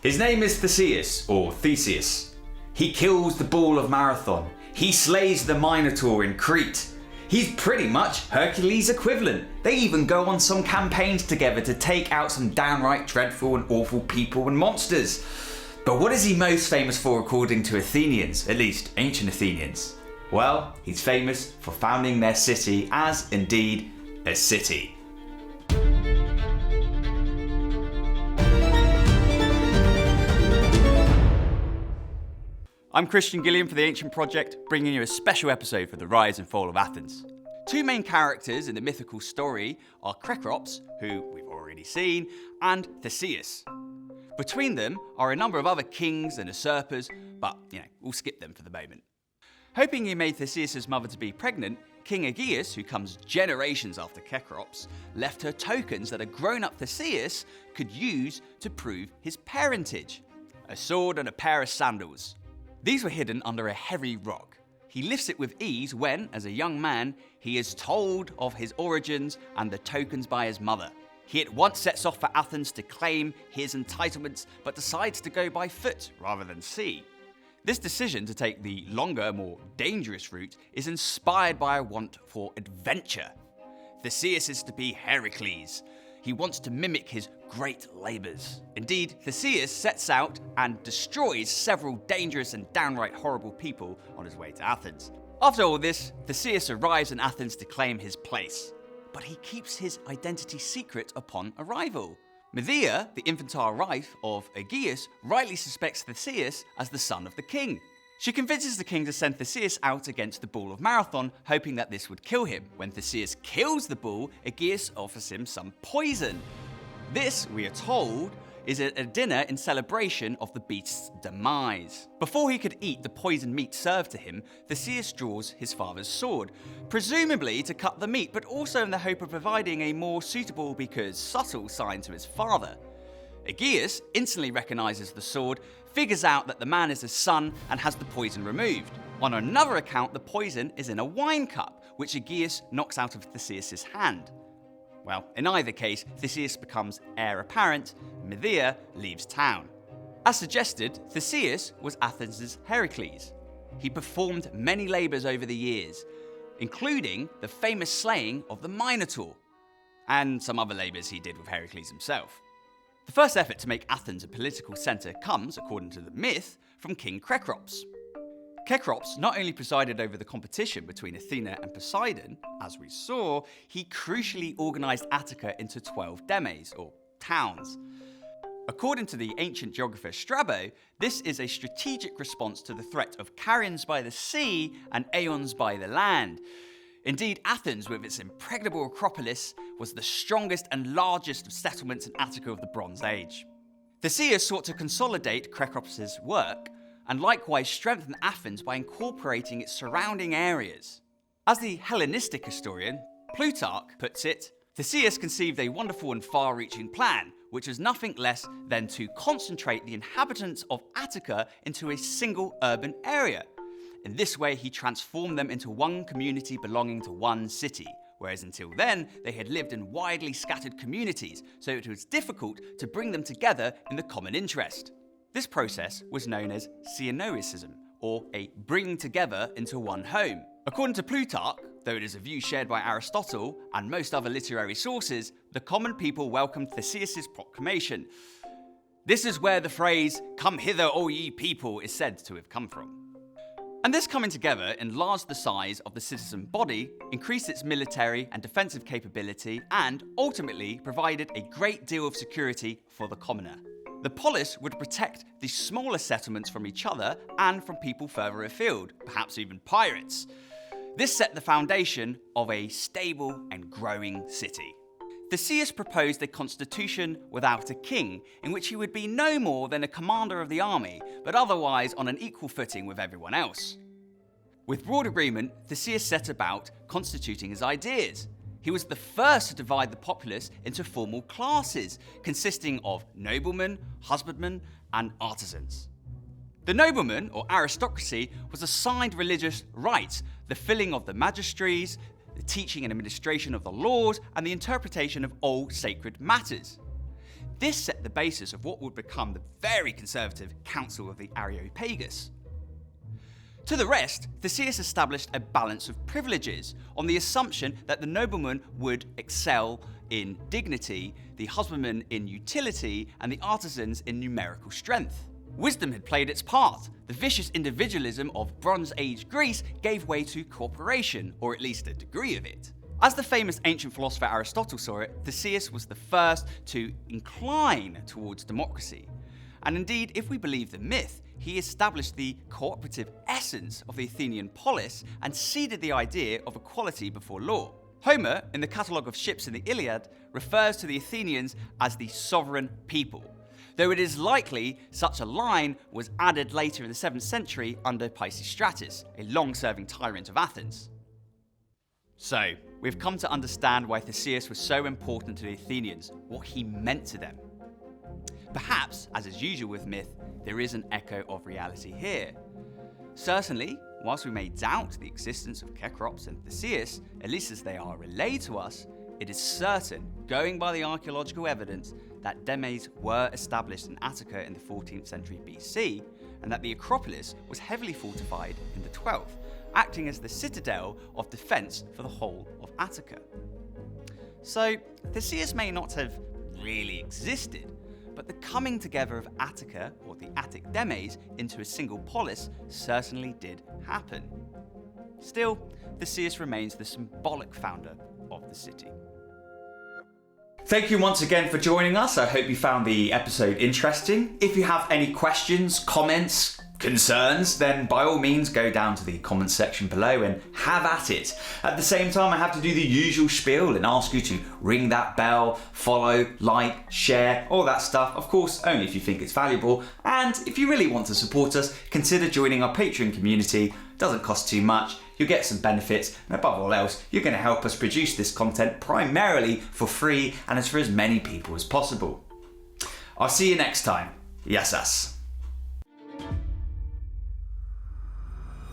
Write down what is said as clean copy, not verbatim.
His name is Theseus, or Theseus. He kills the bull of Marathon. He slays the Minotaur in Crete. He's pretty much Hercules' equivalent. They even go on some campaigns together to take out some downright dreadful and awful people and monsters. But what is he most famous for according to Athenians, at least ancient Athenians? Well, he's famous for founding their city as, indeed, a city. I'm Christian Gilliam for The Ancient Project, bringing you a special episode for the rise and fall of Athens. Two main characters in the mythical story are Cecrops, who we've already seen, and Theseus. Between them are a number of other kings and usurpers, but, we'll skip them for the moment. Hoping he made Theseus' mother to be pregnant, King Aegeus, who comes generations after Cecrops, left her tokens that a grown-up Theseus could use to prove his parentage. A sword and a pair of sandals. These were hidden under a heavy rock. He lifts it with ease when, as a young man, he is told of his origins and the tokens by his mother. He at once sets off for Athens to claim his entitlements, but decides to go by foot rather than sea. This decision to take the longer, more dangerous route is inspired by a want for adventure. Theseus is to be Heracles. He wants to mimic his great labours. Indeed, Theseus sets out and destroys several dangerous and downright horrible people on his way to Athens. After all this, Theseus arrives in Athens to claim his place. But he keeps his identity secret upon arrival. Medea, the infantile wife of Aegeus, rightly suspects Theseus as the son of the king. She convinces the king to send Theseus out against the bull of Marathon, hoping that this would kill him. When Theseus kills the bull, Aegeus offers him some poison. This, we are told, is at a dinner in celebration of the beast's demise. Before he could eat the poisoned meat served to him, Theseus draws his father's sword, presumably to cut the meat, but also in the hope of providing a more suitable because subtle sign to his father. Aegeus instantly recognizes the sword, figures out that the man is his son, and has the poison removed. On another account, the poison is in a wine cup, which Aegeus knocks out of Theseus' hand. Well, in either case, Theseus becomes heir apparent, Medea leaves town. As suggested, Theseus was Athens' Heracles. He performed many labours over the years, including the famous slaying of the Minotaur, and some other labours he did with Heracles himself. The first effort to make Athens a political centre comes, according to the myth, from King Cecrops. Cecrops not only presided over the competition between Athena and Poseidon, as we saw, he crucially organised Attica into 12 demes, or towns. According to the ancient geographer Strabo, this is a strategic response to the threat of Carians by the sea and Aeons by the land. Indeed, Athens, with its impregnable Acropolis, was the strongest and largest of settlements in Attica of the Bronze Age. Theseus sought to consolidate Cecrops' work, and likewise strengthen Athens by incorporating its surrounding areas. As the Hellenistic historian Plutarch puts it, Theseus conceived a wonderful and far-reaching plan, which was nothing less than to concentrate the inhabitants of Attica into a single urban area. In this way, he transformed them into one community belonging to one city, whereas until then, they had lived in widely scattered communities, so it was difficult to bring them together in the common interest. This process was known as Syenoecism, or a bringing together into one home. According to Plutarch, though it is a view shared by Aristotle and most other literary sources, the common people welcomed Theseus' proclamation. This is where the phrase, "Come hither, all ye people," is said to have come from. And this coming together enlarged the size of the citizen body, increased its military and defensive capability, and ultimately provided a great deal of security for the commoner. The polis would protect the smaller settlements from each other and from people further afield, perhaps even pirates. This set the foundation of a stable and growing city. Theseus proposed a constitution without a king, in which he would be no more than a commander of the army, but otherwise on an equal footing with everyone else. With broad agreement, Theseus set about constituting his ideas. He was the first to divide the populace into formal classes, consisting of noblemen, husbandmen, and artisans. The nobleman, or aristocracy, was assigned religious rights, the filling of the magistraries, the teaching and administration of the laws, and the interpretation of all sacred matters. This set the basis of what would become the very conservative Council of the Areopagus. To the rest, Theseus established a balance of privileges on the assumption that the nobleman would excel in dignity, the husbandman in utility, and the artisans in numerical strength. Wisdom had played its part. The vicious individualism of Bronze Age Greece gave way to cooperation, or at least a degree of it. As the famous ancient philosopher Aristotle saw it, Theseus was the first to incline towards democracy. And indeed, if we believe the myth, he established the cooperative essence of the Athenian polis and seeded the idea of equality before law. Homer, in the catalogue of ships in the Iliad, refers to the Athenians as the sovereign people, though it is likely such a line was added later in the 7th century under Pisistratus, a long-serving tyrant of Athens. So, we've come to understand why Theseus was so important to the Athenians, what he meant to them. Perhaps, as is usual with myth, there is an echo of reality here. Certainly, whilst we may doubt the existence of Cecrops and Theseus, at least as they are relayed to us, it is certain, going by the archaeological evidence, that demes were established in Attica in the 14th century BC, and that the Acropolis was heavily fortified in the 12th, acting as the citadel of defence for the whole of Attica. So, Theseus may not have really existed, but the coming together of Attica, or the Attic demes, into a single polis certainly did happen. Still, Theseus remains the symbolic founder of the city. Thank you once again for joining us. I hope you found the episode interesting. If you have any questions, comments, concerns, then by all means go down to the comments section below and have at it. At the same time, I have to do the usual spiel and ask you to ring that bell, follow, like, share, all that stuff. Of course, only if you think it's valuable. And if you really want to support us, consider joining our Patreon community. Doesn't cost too much. You'll get some benefits, and above all else, you're going to help us produce this content primarily for free and as for as many people as possible. I'll see you next time. Yes, us.